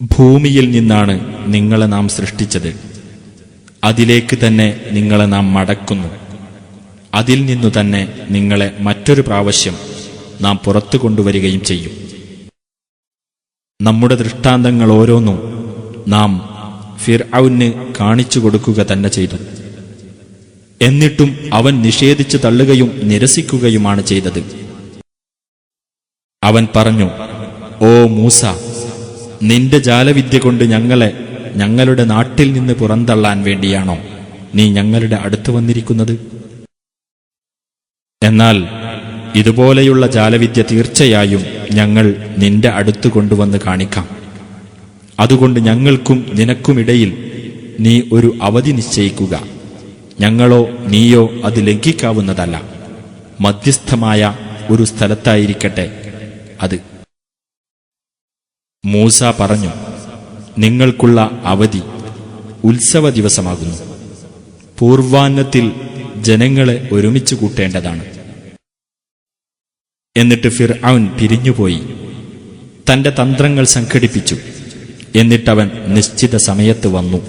ഭൂമിയിൽ നിന്നാണ് നിങ്ങളെ നാം സൃഷ്ടിച്ചത്. അതിലേക്ക് തന്നെ നിങ്ങളെ നാം മടക്കുന്നു. അതിൽ നിന്നു തന്നെ നിങ്ങളെ മറ്റൊരു പ്രാവശ്യം നാം പുറത്തു കൊണ്ടുവരികയും ചെയ്യും. നമ്മുടെ ദൃഷ്ടാന്തങ്ങൾ ഓരോന്നും നാം ഫിർഔന് കാണിച്ചു കൊടുക്കുക തന്നെ ചെയ്തു. എന്നിട്ടും അവൻ നിഷേധിച്ചു തള്ളുകയും നിരസിക്കുകയുമാണ് ചെയ്തത്. അവൻ പറഞ്ഞു, ഓ മൂസ, നിന്റെ ജാലവിദ്യ കൊണ്ട് ഞങ്ങളെ ഞങ്ങളുടെ നാട്ടിൽ നിന്ന് പുറന്തള്ളാൻ വേണ്ടിയാണോ നീ ഞങ്ങളുടെ അടുത്ത് വന്നിരിക്കുന്നത്? എന്നാൽ ഇതുപോലെയുള്ള ജാലവിദ്യ തീർച്ചയായും ഞങ്ങൾ നിന്റെ അടുത്ത് കൊണ്ടുവന്ന് കാണിക്കാം. അതുകൊണ്ട് ഞങ്ങൾക്കും നിനക്കുമിടയിൽ നീ ഒരു അവധി നിശ്ചയിക്കുക. ഞങ്ങളോ നീയോ അത് ലംഘിക്കാവുന്നതല്ല. മധ്യസ്ഥമായ ഒരു സ്ഥലത്തായിരിക്കട്ടെ അത്. മൂസ പറഞ്ഞു, നിങ്ങൾക്കുള്ള അവധി ഉത്സവ ദിവസമാകുന്നു. പൂർവാന്നത്തിൽ ജനങ്ങളെ ഒരുമിച്ച് കൂട്ടേണ്ടതാണ്. എന്നിട്ട് ഫിർഔൻ പിരിഞ്ഞുപോയി തന്റെ തന്ത്രങ്ങൾ സംഘടിപ്പിച്ചു. എന്നിട്ടവൻ നിശ്ചിത സമയത്ത് വന്നു.